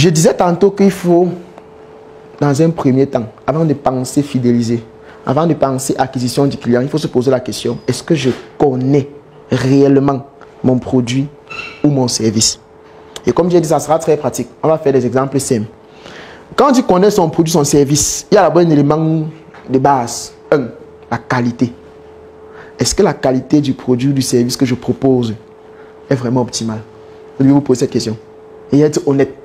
Je disais tantôt qu'il faut, dans un premier temps, avant de penser fidéliser, avant de penser acquisition du client, il faut se poser la question, est-ce que je connais réellement mon produit ou mon service? Et comme j'ai dit, ça sera très pratique. On va faire des exemples simples. Quand tu connais son produit, son service, il y a d'abord un élément de base. 1. La qualité. Est-ce que la qualité du produit ou du service que je propose est vraiment optimale? Vous devez vous poser cette question. Et être honnête.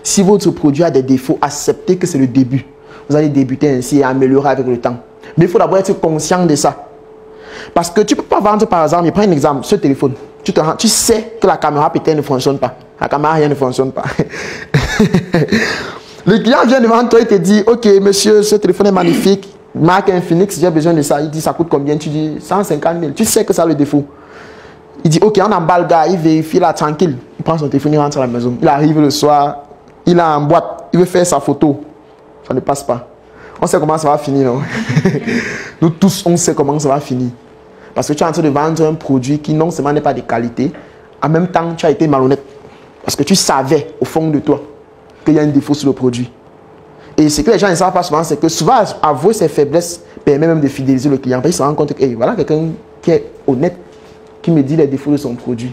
Si votre produit a des défauts, acceptez que c'est le début. Vous allez débuter ainsi et améliorer avec le temps. Mais il faut d'abord être conscient de ça. Parce que tu ne peux pas vendre, par exemple, je prends un exemple, ce téléphone. Tu sais que la caméra peut-être ne fonctionne pas. La caméra, rien ne fonctionne pas. Le client vient devant toi et te dit, ok, monsieur, ce téléphone est magnifique. Marque Infinix, j'ai besoin de ça. Il dit, ça coûte combien? Tu dis, 150 000. Tu sais que ça a le défaut. Il dit, ok, on emballe le gars, il vérifie là, tranquille. Il prend son téléphone, il rentre à la maison. Il arrive le soir, il a en boîte, il veut faire sa photo. Ça ne passe pas. On sait comment ça va finir, non? Nous tous, on sait comment ça va finir. Parce que tu es en train de vendre un produit qui non seulement n'est pas de qualité, en même temps, tu as été malhonnête. Parce que tu savais, au fond de toi, qu'il y a un défaut sur le produit. Et ce que les gens ne savent pas souvent, c'est que souvent, avouer ses faiblesses permet même de fidéliser le client. Parce qu'ils se rendent compte que, hey, voilà quelqu'un qui est honnête, qui me dit les défauts de son produit.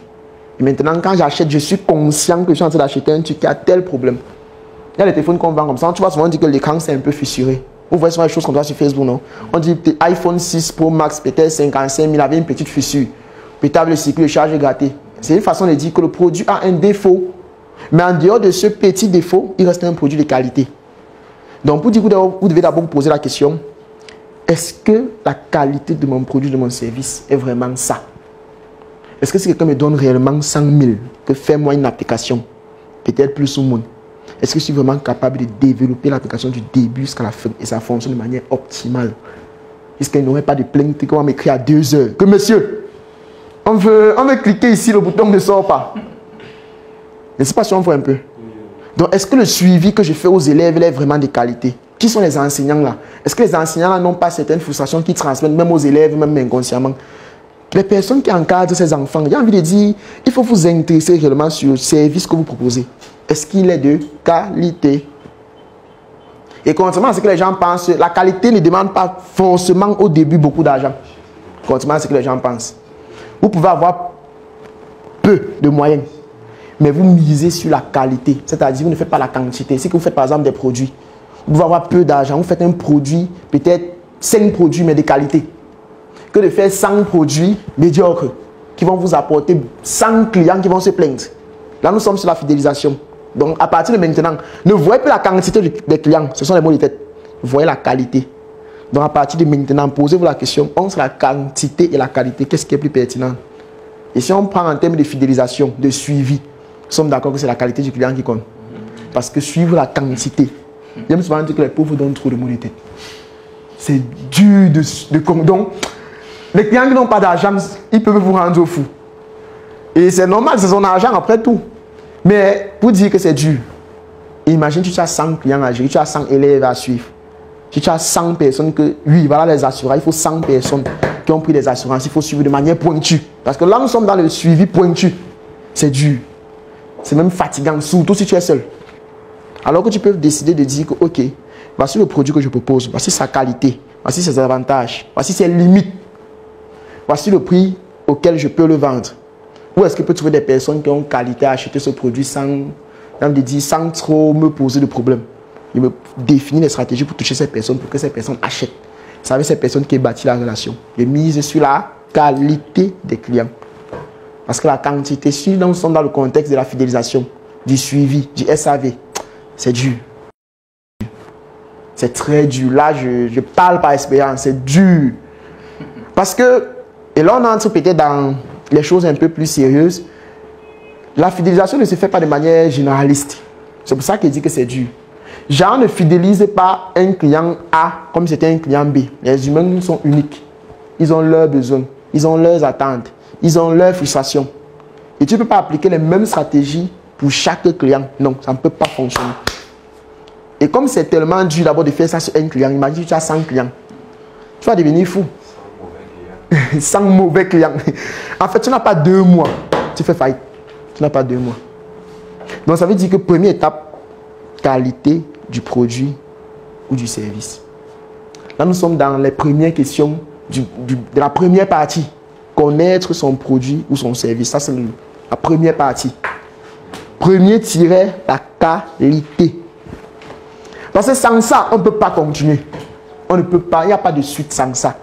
Et maintenant, quand j'achète, je suis conscient que je suis en train d'acheter un truc qui a tel problème. Il y a des téléphones qu'on vend comme ça. Tu vois souvent on dit que l'écran c'est un peu fissuré. Vous voyez souvent les choses qu'on doit sur Facebook, non? On dit que iPhone 6 Pro Max, peut-être 55 000, avait une petite fissure. Peut-être le cycle de charge est gâté. C'est une façon de dire que le produit a un défaut. Mais en dehors de ce petit défaut, il reste un produit de qualité. Donc, pour dire que vous devez d'abord vous poser la question, est-ce que la qualité de mon produit, de mon service est vraiment ça? Est-ce que si quelqu'un me donne réellement 100 000, que fais-moi une application, peut-être plus ou moins, est-ce que je suis vraiment capable de développer l'application du début jusqu'à la fin et ça fonctionne de manière optimale? Est-ce qu'il n'y aurait pas de plainte qu'on va m'écrire à 2 heures? Que monsieur, on veut cliquer ici, le bouton ne sort pas. Je ne sais pas si on voit un peu. Donc, est-ce que le suivi que je fais aux élèves est vraiment de qualité? Qui sont les enseignants là? Est-ce que les enseignants là n'ont pas certaines frustrations qui transmettent même aux élèves, même inconsciemment? Les personnes qui encadrent ces enfants, j'ai envie de dire, il faut vous intéresser réellement sur le service que vous proposez. Est-ce qu'il est de qualité? Et contrairement à ce que les gens pensent, la qualité ne demande pas forcément au début beaucoup d'argent. Contrairement à ce que les gens pensent. Vous pouvez avoir peu de moyens, mais vous misez sur la qualité. C'est-à-dire, vous ne faites pas la quantité. Si vous faites par exemple des produits, vous pouvez avoir peu d'argent. Vous faites un produit, peut-être 5 produits, mais de qualité. Que de faire 100 produits médiocres qui vont vous apporter 100 clients qui vont se plaindre. Là, nous sommes sur la fidélisation. Donc, à partir de maintenant, ne voyez plus la quantité des clients. Ce sont les mots de tête. Voyez la qualité. Donc, à partir de maintenant, posez-vous la question, entre la quantité et la qualité, qu'est-ce qui est plus pertinent? Et si on prend en termes de fidélisation, de suivi, nous sommes d'accord que c'est la qualité du client qui compte. Parce que suivre la quantité, j'aime souvent dire que les pauvres donnent trop de mots de tête. C'est dur de donc, les clients qui n'ont pas d'argent, ils peuvent vous rendre fou. Et c'est normal, c'est son argent après tout. Mais pour dire que c'est dur, imagine tu as 100 clients à gérer, tu as 100 élèves à suivre. Tu as 100 personnes que, oui, voilà les assureurs, il faut 100 personnes qui ont pris des assurances, il faut suivre de manière pointue. Parce que là, nous sommes dans le suivi pointu. C'est dur. C'est même fatigant, surtout si tu es seul. Alors que tu peux décider de dire que, ok, voici le produit que je propose, voici sa qualité, voici ses avantages, voici ses limites, voici le prix auquel je peux le vendre. Où est-ce que je peux trouver des personnes qui ont qualité à acheter ce produit sans trop me poser de problème? Je me définis les stratégies pour toucher ces personnes, pour que ces personnes achètent. C'est avec ces personnes qui bâtit la relation. Je mise sur la qualité des clients. Parce que la quantité, si nous sommes dans le contexte de la fidélisation, du suivi, du SAV, c'est dur. C'est très dur. Là, je parle par expérience, c'est dur. Parce que, et là on entre peut-être dans les choses un peu plus sérieuses, la fidélisation ne se fait pas de manière généraliste. C'est pour ça qu'il dit que c'est dur. Genre ne fidélise pas un client A comme si c'était un client B. Les humains sont uniques. Ils ont leurs besoins, ils ont leurs attentes, ils ont leurs frustrations. Et tu ne peux pas appliquer les mêmes stratégies pour chaque client. Non, ça ne peut pas fonctionner. Et comme c'est tellement dur d'abord de faire ça sur un client, imagine tu as 100 clients. Tu vas devenir fou. 100 mauvais clients. En fait, tu n'as pas 2 mois. Tu fais faillite. Tu n'as pas 2 mois. Donc, ça veut dire que première étape, qualité du produit ou du service. Là, nous sommes dans les premières questions de la première partie. Connaître son produit ou son service. Ça, c'est la première partie. Premier tiret, la qualité. Parce que sans ça, on ne peut pas continuer. On ne peut pas, il n'y a pas de suite sans ça.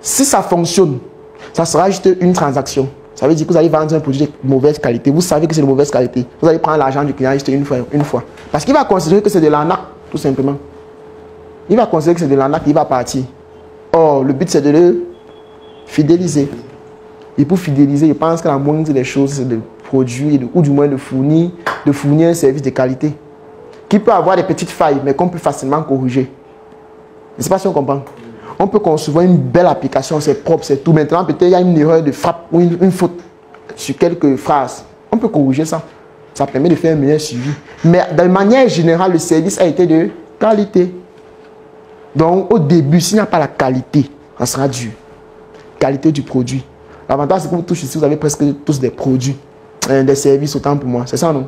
Si ça fonctionne, ça sera juste une transaction. Ça veut dire que vous allez vendre un produit de mauvaise qualité. Vous savez que c'est de mauvaise qualité. Vous allez prendre l'argent du client juste une fois. Parce qu'il va considérer que c'est de l'arnaque, tout simplement. Il va considérer que c'est de l'arnaque, il va partir. Or, le but, c'est de le fidéliser. Et pour fidéliser, je pense que la moindre des choses, c'est de produire, ou du moins de fournir un service de qualité. Qui peut avoir des petites failles, mais qu'on peut facilement corriger. Je ne sais pas si on comprend. On peut concevoir une belle application, c'est propre, c'est tout. Maintenant, peut-être il y a une erreur de frappe ou une faute sur quelques phrases. On peut corriger ça. Ça permet de faire un meilleur suivi. Mais de manière générale, le service a été de qualité. Donc, au début, s'il n'y a pas la qualité, ça sera dur. Qualité du produit. L'avantage, c'est que vous tous ici, vous avez presque tous des produits, des services, autant pour moi. C'est ça, non?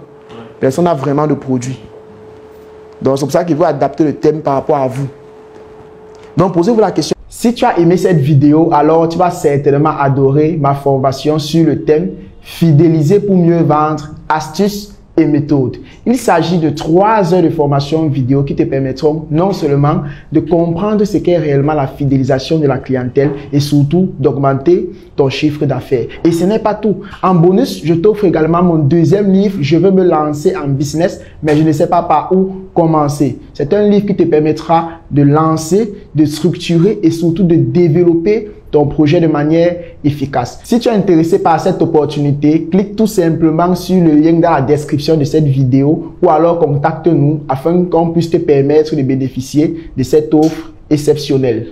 Personne n'a vraiment de produits. Donc, c'est pour ça qu'il faut adapter le thème par rapport à vous. Donc, posez-vous la question. Si tu as aimé cette vidéo, alors tu vas certainement adorer ma formation sur le thème « Fidéliser pour mieux vendre, astuces et méthodes ». Il s'agit de 3 heures de formation vidéo qui te permettront non seulement de comprendre ce qu'est réellement la fidélisation de la clientèle et surtout d'augmenter ton chiffre d'affaires. Et ce n'est pas tout. En bonus, je t'offre également mon 2e livre « Je veux me lancer en business, mais je ne sais pas par où commencer ». C'est un livre qui te permettra de lancer, de structurer et surtout de développer ton projet de manière efficace. Si tu es intéressé par cette opportunité, clique tout simplement sur le lien dans la description de cette vidéo ou alors contacte-nous afin qu'on puisse te permettre de bénéficier de cette offre exceptionnelle.